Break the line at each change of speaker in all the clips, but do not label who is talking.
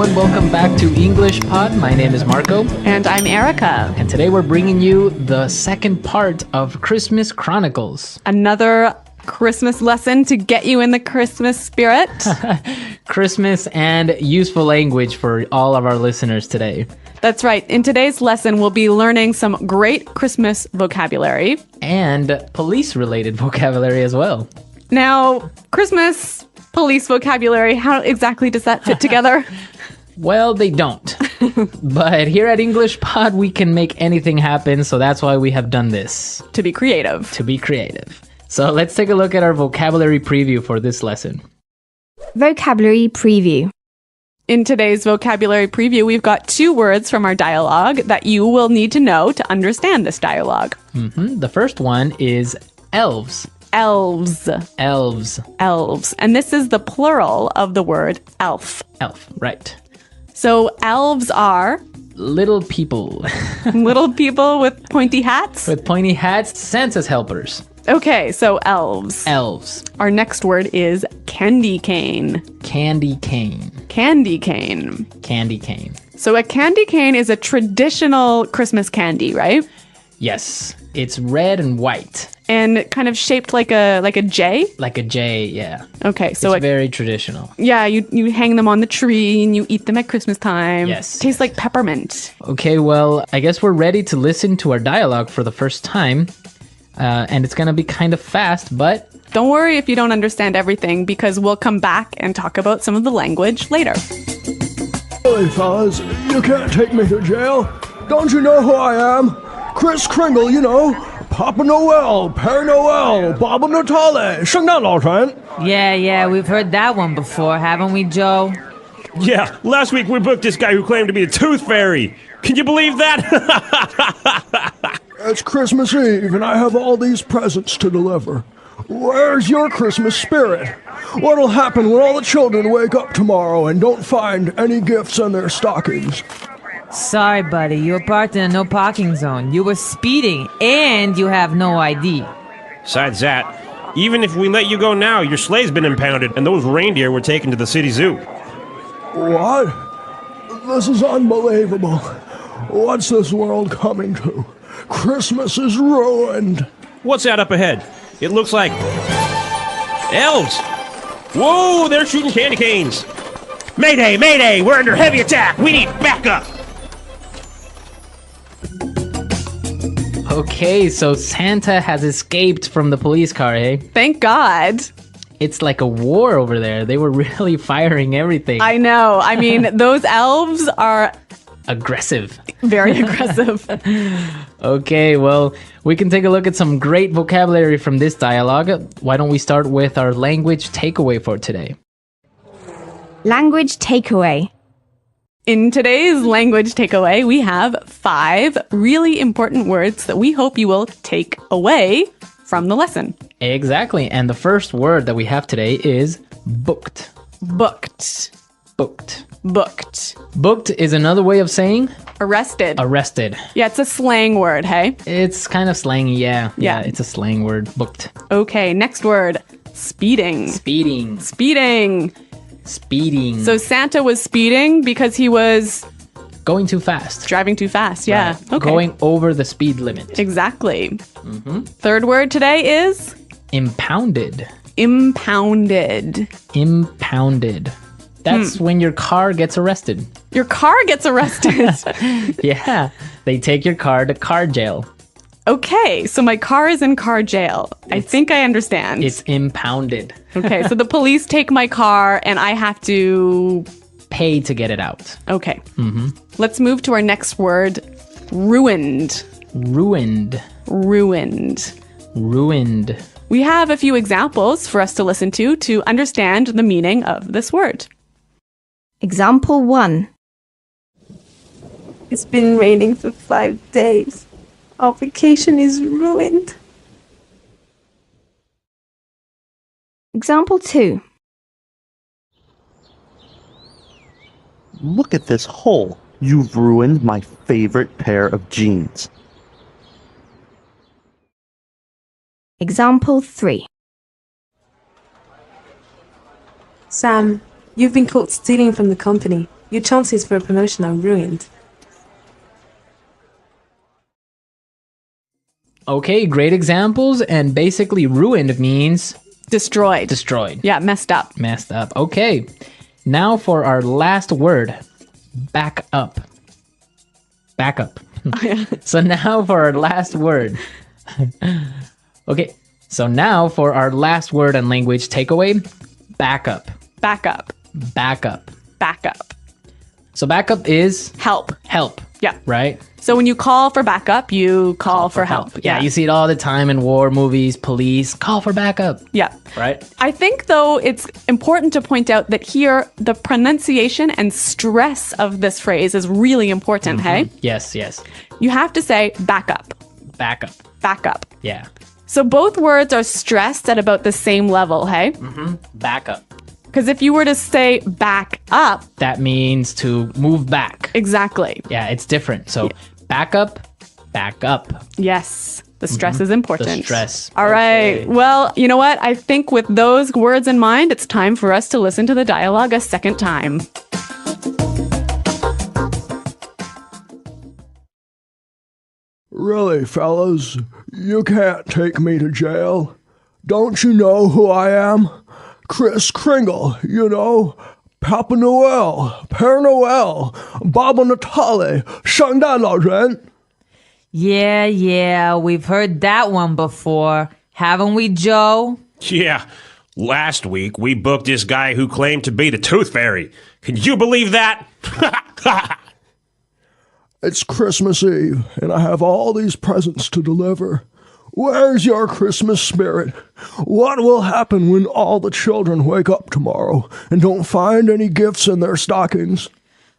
everyone. Welcome back to English Pod. My name is Marco.
And I'm Erica.
And today we're bringing you the second part of Christmas Chronicles.
Another Christmas lesson to get you in the Christmas spirit.
Christmas and useful language for all of our listeners today.
That's right. In today's lesson, we'll be learning some great Christmas vocabulary.
And police-related vocabulary as well.
Now, Christmas, police vocabulary, how exactly does that fit together?
Well, they don't. But here at English Pod, we can make anything happen, so that's why we have done this.
To be creative.
To be creative. So let's take a look at our vocabulary preview for this lesson.
Vocabulary preview.
In today's vocabulary preview, we've got 2 words from our dialogue that you will need to know to understand this dialogue.
The first one is elves.
Elves.
Elves.
Elves. And this is the plural of the word elf.
Elf, right.
So elves are
Little people.
little people with pointy hats.
With pointy hats, Santa's helpers.
Okay, so elves.
Elves.
Our next word is candy cane.
Candy cane.
Candy cane.
Candy cane.
So a candy cane is a traditional Christmas candy, right?
Yes. It's red and white.
And kind of shaped like a J?
Like a J, yeah.
Okay, so
it's very traditional.
Yeah, you hang them on the tree and you eat them at Christmas time.
Yes.
Tastes like peppermint.
Okay, well, I guess we're ready to listen to our dialogue for the first time. And it's going to be kind of fast, but
don't worry if you don't understand everything, because we'll come back and talk about some of the language later.
Hey, fellas, you can't take me to jail. Don't you know who I am? Kris Kringle, you know. Papa Noel, Père Noel, Baba Natale, 圣诞老人.
Yeah, we've heard that one before, haven't we, Joe?
Yeah, last week we booked this guy who claimed to be a tooth fairy. Can you believe that?
It's Christmas Eve and I have all these presents to deliver. Where's your Christmas spirit? What'll happen when all the children wake up tomorrow and don't find any gifts in their stockings?
Sorry, buddy, you were parked in a no parking zone. You were speeding, and you have no ID.
Besides that, even if we let you go now, your sleigh's been impounded, and those reindeer were taken to the city zoo.
What? This is unbelievable. What's this world coming to? Christmas is ruined.
What's that up ahead? It looks like elves. Whoa, they're shooting candy canes. Mayday, mayday, we're under heavy attack. We need backup.
okay, so Santa has escaped from the police car, eh?
Thank God.
It's like a war over there. They were really firing everything.
I know. I mean, those elves are
aggressive.
Very aggressive.
Okay, well, we can take a look at some great vocabulary from this dialogue. Why don't we start with our language takeaway for today?
Language takeaway.
In today's language takeaway, we have 5 really important words that we hope you will take away from the lesson.
Exactly, and the first word that we have today is booked.
Booked.
Booked.
Booked.
Booked is another way of saying
arrested.
Arrested.
Yeah, it's a slang word, hey?
It's kind of slangy, yeah.
Yeah.
It's a slang word. Booked.
Okay, next word. Speeding.
Speeding.
Speeding.
Speeding.
So Santa was speeding because he was
going too fast.
Driving too fast, yeah.
Right.
Okay.
Going over the speed limit.
Exactly. Third word today is
impounded.
Impounded.
Impounded. That's when your car gets arrested.
Your car gets arrested?
Yeah. They take your car to car jail.
Okay, so my car is in car jail. I think I understand.
It's impounded.
Okay, so the police take my car and I have to
pay to get it out.
Okay. Let's move to our next word. Ruined.
Ruined.
Ruined.
Ruined.
We have a few examples for us to listen to understand the meaning of this word.
Example 1.
It's been raining for 5 days. Our vacation is ruined.
Example 2.
Look at this hole. You've ruined my favorite pair of jeans.
Example 3.
Sam, you've been caught stealing from the company. Your chances for a promotion are ruined.
Okay, great examples. And basically, ruined means
Destroyed.
destroyed,
Yeah, messed up.
messed up. Okay, now for our last word, back up. Back up. So now for our last word. Okay, so now for our last word and language takeaway, back up.
Back up.
Back up.
Back up.
So backup is
Help.
help,
Yeah.
right?
So when you call for backup, you call for help.
Yeah, you see it all the time in war movies, police, call for backup,
Yeah.
right?
I think, though, it's important to point out that here the pronunciation and stress of this phrase is really important, hey?
Yes, yes.
You have to say backup.
Backup.
Backup.
Yeah.
So both words are stressed at about the same level, hey?
Backup.
Because if you were to say back up,
That means to move back.
exactly.
Yeah, it's different. So back up, back up.
Yes, the stress is important.
The stress.
All right. Well, you know what? I think with those words in mind, it's time for us to listen to the dialogue a second time.
Really, fellas, you can't take me to jail. Don't you know who I am? Kris Kringle, you know. Papa Noel, Père Noel, Baba Natale, 圣诞老人.
Yeah, we've heard that one before. Haven't we, Joe?
Yeah. Last week, we booked this guy who claimed to be the Tooth Fairy. Can you believe that?
It's Christmas Eve, and I have all these presents to deliver. Where's your Christmas spirit? What will happen when all the children wake up tomorrow and don't find any gifts in their stockings?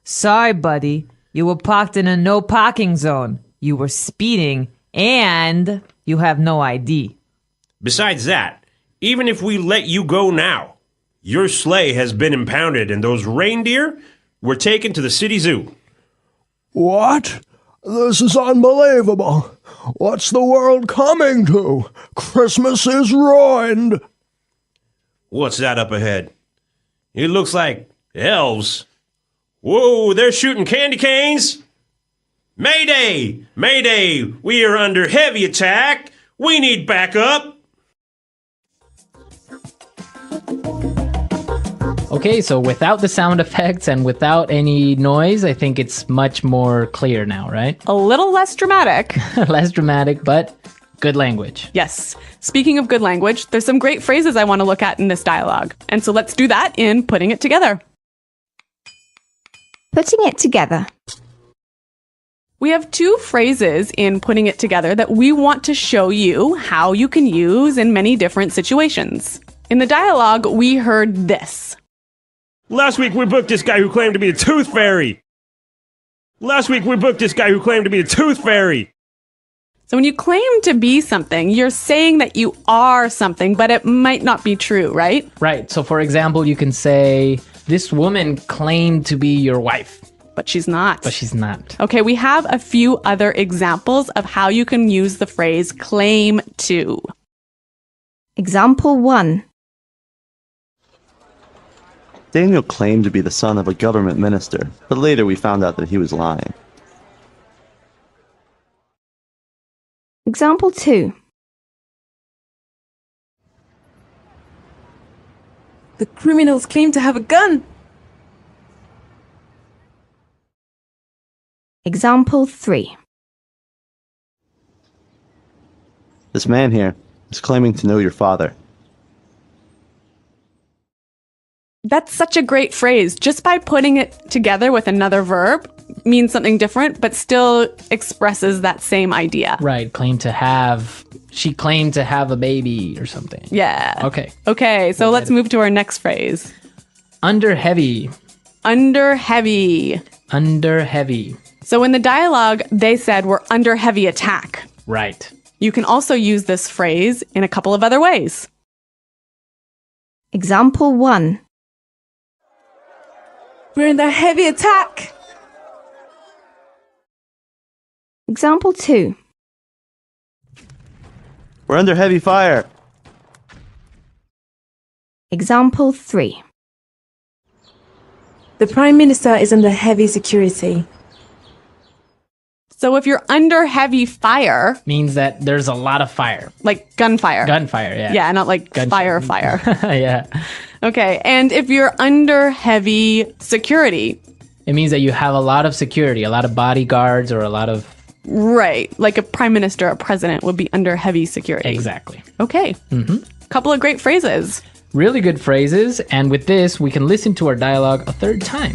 Sorry, buddy. You were parked in a no parking zone. You were speeding, and you have no ID.
Besides that, even if we let you go now, your sleigh has been impounded and those reindeer were taken to the city zoo.
What? This is unbelievable. What's the world coming to? Christmas is ruined.
What's that up ahead? It looks like elves. Whoa, they're shooting candy canes! Mayday! Mayday! We are under heavy attack! We need backup!
Okay, so without the sound effects and without any noise, I think it's much more clear now, right?
A little less dramatic.
Less dramatic, but good language.
Yes. Speaking of good language, there's some great phrases I want to look at in this dialogue. And so let's do that in Putting It Together.
Putting it together.
We have two phrases in Putting It Together that we want to show you how you can use in many different situations. In the dialogue, we heard this.
Last week we booked this guy who claimed to be the Tooth Fairy. Last week we booked this guy who claimed to be the Tooth Fairy.
So when you claim to be something, you're saying that you are something, but it might not be true, right?
Right, so for example, you can say, this woman claimed to be your wife,
But she's not.
but she's not.
Okay, we have a few other examples of how you can use the phrase claim to.
Example 1.
Daniel claimed to be the son of a government minister, but later we found out that he was lying.
Example 2.
The criminals claim to have a gun.
Example 3.
This man here is claiming to know your father.
That's such a great phrase. Just by putting it together with another verb means something different, but still expresses that same idea.
Right, she claimed to have a baby or something.
Yeah.
Okay.
Okay, so let's move to our next phrase.
Under heavy.
Under heavy.
Under heavy.
So in the dialogue, they said we're under heavy attack.
Right.
You can also use this phrase in a couple of other ways.
Example 1.
We're under heavy attack.
Example 2.
We're under heavy fire.
Example 3.
The Prime Minister is under heavy security.
So if you're under heavy fire,
Means that there's a lot of fire.
like gunfire.
Gunfire, yeah.
Yeah, not like
Gunshot.
fire.
Yeah.
Okay. And if you're under heavy security,
It means that you have a lot of security, a lot of bodyguards, or a lot of...
right, like a prime minister, a president would be under heavy security.
Exactly.
Okay. Couple of great phrases.
Really good phrases, and with this, we can listen to our dialogue a third time.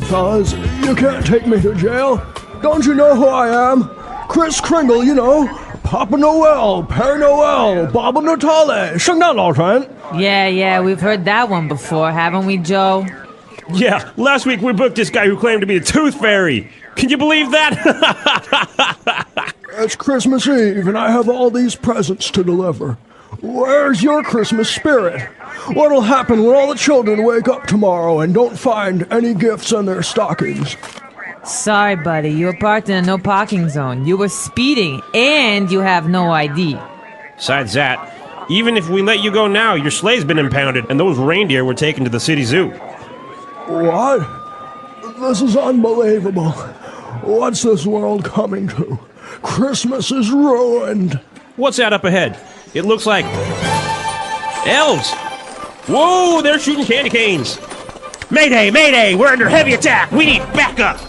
Fellas, you can't take me to jail. Don't you know who I am? Kris Kringle, you know. Papa Noel, Père Noel, Baba Natale, 圣诞老人.
Yeah, we've heard that one before, haven't we, Joe?
Yeah, last week we booked this guy who claimed to be the Tooth Fairy. Can you believe that?
It's Christmas Eve, and I have all these presents to deliver. Where's your Christmas spirit? What'll happen when all the children wake up tomorrow and don't find any gifts in their stockings?
Sorry, buddy, you were parked in a no parking zone. You were speeding, and you have no ID.
Besides that, even if we let you go now, your sleigh's been impounded, and those reindeer were taken to the city zoo.
What? This is unbelievable. What's this world coming to? Christmas is ruined.
What's that up ahead? It looks like... elves! Whoa, they're shooting candy canes! Mayday, mayday! We're under heavy attack! We need backup!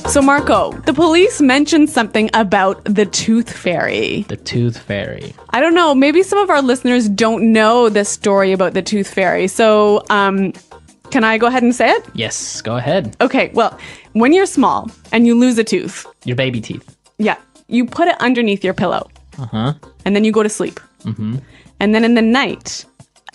So, Marco, the police mentioned something about the Tooth Fairy.
The Tooth Fairy.
I don't know, maybe some of our listeners don't know this story about the Tooth Fairy. So, can I go ahead and say it?
Yes, go ahead.
Okay, well, when you're small and you lose a tooth,
Your baby teeth.
yeah, you put it underneath your pillow.
Uh-huh.
And then you go to sleep. Mm-hmm. And then in the night,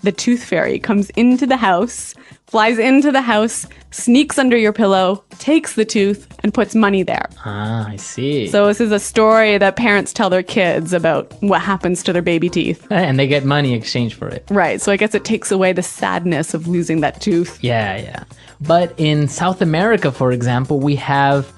the Tooth Fairy comes into the house, flies into the house, sneaks under your pillow, takes the tooth, and puts money there.
Ah, I see.
So this is a story that parents tell their kids about what happens to their baby teeth.
And they get money in exchange for it.
Right, so I guess it takes away the sadness of losing that tooth.
Yeah. But in South America, for example, we have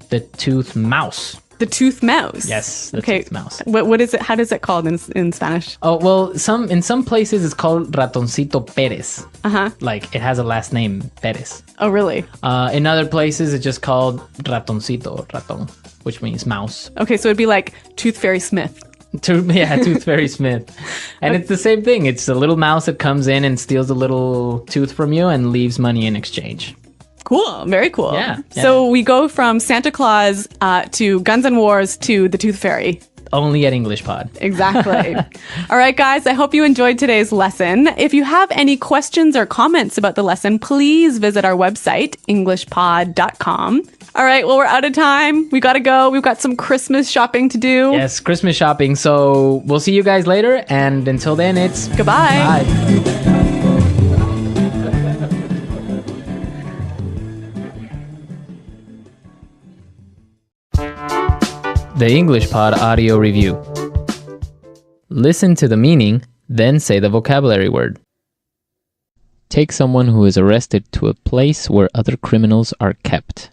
the tooth mouse.
The tooth mouse.
Yes, the tooth mouse.
What is it? How is it called in Spanish?
Oh, well, in some places it's called Ratoncito Pérez.
Uh-huh.
Like, it has a last name, Pérez.
Oh, really?
In other places it's just called Ratoncito, Raton, which means mouse.
Okay, so it'd be like Tooth Fairy Smith.
Tooth Fairy Smith. And it's the same thing. It's a little mouse that comes in and steals a little tooth from you and leaves money in exchange.
Cool. Very cool.
Yeah.
So we go from Santa Claus to Guns N' Wars to the Tooth Fairy.
Only at English Pod.
Exactly. All right, guys, I hope you enjoyed today's lesson. If you have any questions or comments about the lesson, please visit our website, englishpod.com. All right, well, we're out of time. We got to go. We've got some Christmas shopping to do.
Yes, Christmas shopping. So we'll see you guys later. And until then, it's
Goodbye.
bye. The English Pod Audio Review. Listen to the meaning, then say the vocabulary word. Take someone who is arrested to a place where other criminals are kept.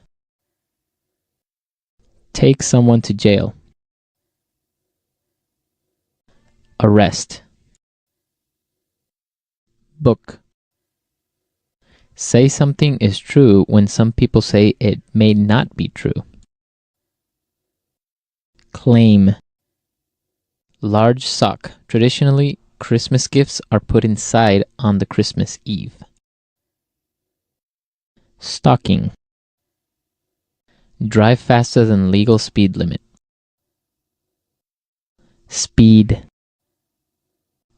Take someone to jail. Arrest. Book. Say something is true when some people say it may not be true. Claim. Large sock. Traditionally, Christmas gifts are put inside on the Christmas Eve. Stocking. Drive faster than legal speed limit. Speed.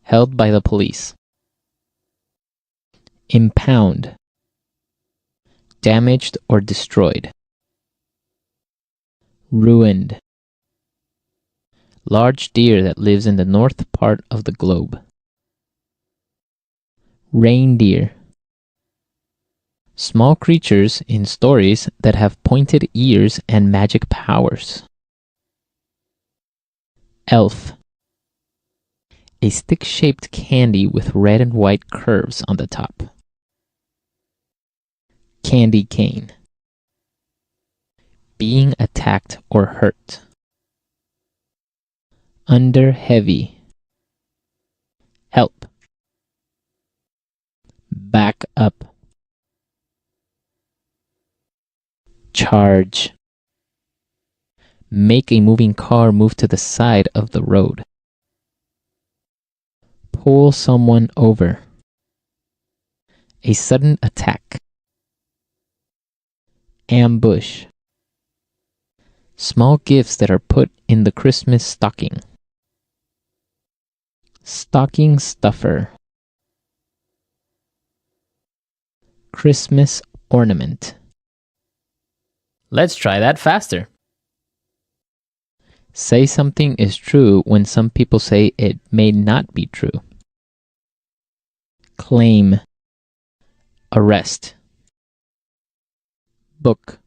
Held by the police. Impound. Damaged or destroyed. Ruined. Large deer that lives in the north part of the globe. Reindeer. Small creatures in stories that have pointed ears and magic powers. Elf. A stick-shaped candy with red and white curves on the top. Candy cane. Being attacked or hurt. Under heavy. Help. Back up. Charge. Make a moving car move to the side of the road. Pull someone over. A sudden attack. Ambush. Small gifts that are put in the Christmas stocking. Stocking stuffer. Christmas ornament. Let's try that faster. Say something is true when some people say it may not be true. Claim. Arrest. Book.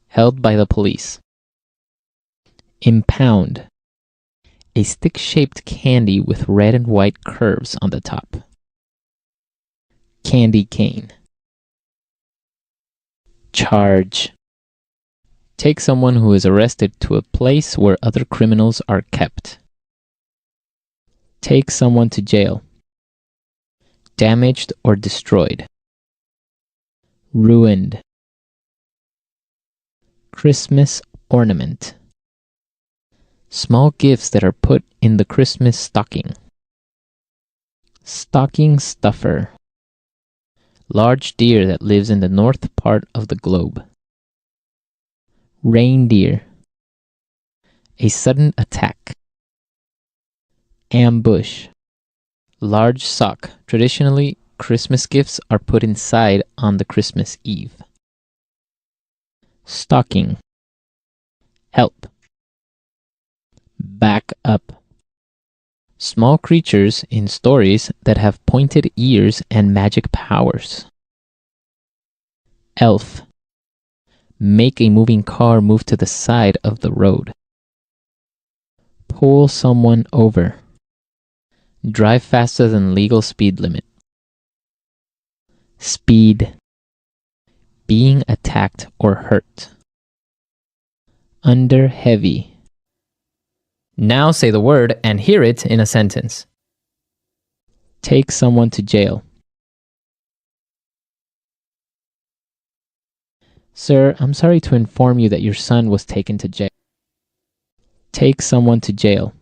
Held by the police. Impound. A stick-shaped candy with red and white curves on the top. Candy cane. Charge. Take someone who is arrested to a place where other criminals are kept. Take someone to jail. Damaged or destroyed. Ruined. Christmas ornament. Small gifts that are put in the Christmas stocking. Stocking stuffer. Large deer that lives in the north part of the globe. Reindeer. A sudden attack. Ambush. Large sock. Traditionally, Christmas gifts are put inside on the Christmas Eve. Stocking. Help. Back up. Small creatures in stories that have pointed ears and magic powers. Elf. Make a moving car move to the side of the road. Pull someone over. Drive faster than legal speed limit. Speed. Being attacked or hurt. Under heavy. Now say the word and hear it in a sentence. Take someone to jail. Sir, I'm sorry to inform you that your son was taken to jail. Take someone to jail.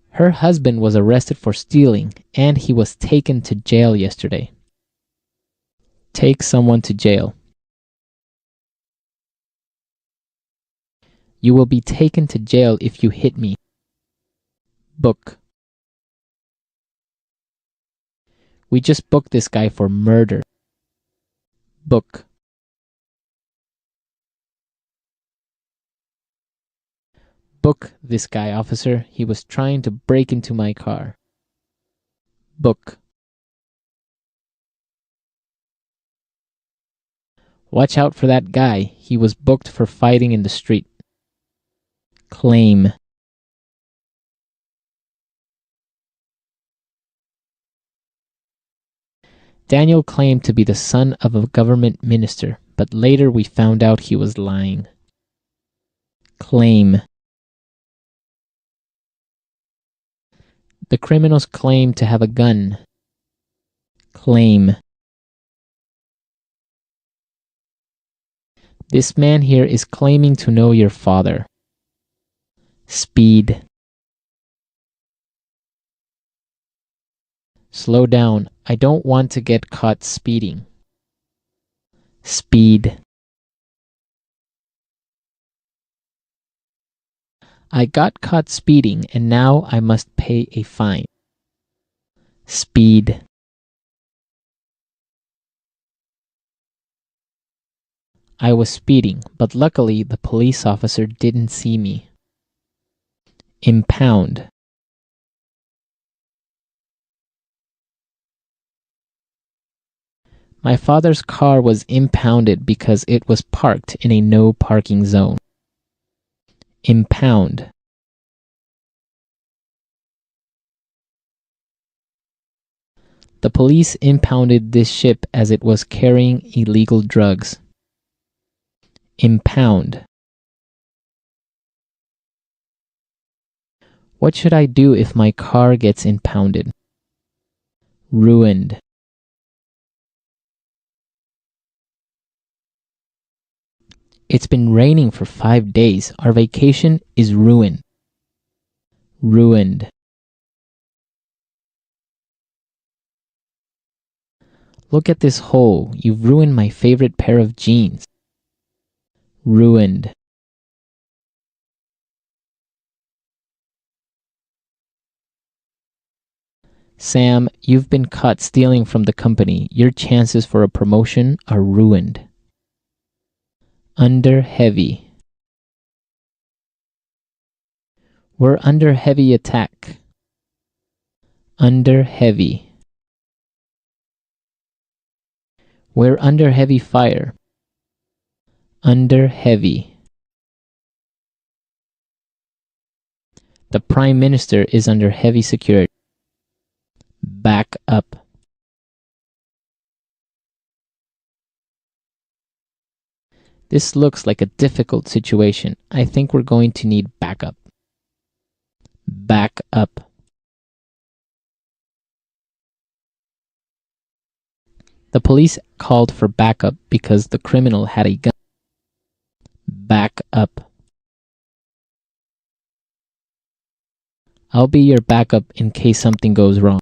Her husband was arrested for stealing, and he was taken to jail yesterday. Take someone to jail. You will be taken to jail if you hit me. Book. We just booked this guy for murder. Book. Book this guy, officer. He was trying to break into my car. Book. Watch out for that guy. He was booked for fighting in the street. Claim. Daniel claimed to be the son of a government minister, but later we found out he was lying. Claim. The criminals claim to have a gun. Claim. This man here is claiming to know your father. Speed. Slow down. I don't want to get caught speeding. Speed. I got caught speeding and now I must pay a fine. Speed. I was speeding, but luckily the police officer didn't see me. Impound. My father's car was impounded because it was parked in a no parking zone. Impound. The police impounded this ship as it was carrying illegal drugs. Impound. What should I do if my car gets impounded? Ruined. It's been raining for 5 days. Our vacation is ruined. Ruined. Look at this hole. You've ruined my favorite pair of jeans. Ruined. Sam, you've been caught stealing from the company. Your chances for a promotion are ruined. Under heavy. We're under heavy attack. Under heavy. We're under heavy fire. Under heavy. The Prime Minister is under heavy security. Back up. This looks like a difficult situation. I think we're going to need backup. Back up. The police called for backup because the criminal had a gun. Back up. I'll be your backup in case something goes wrong.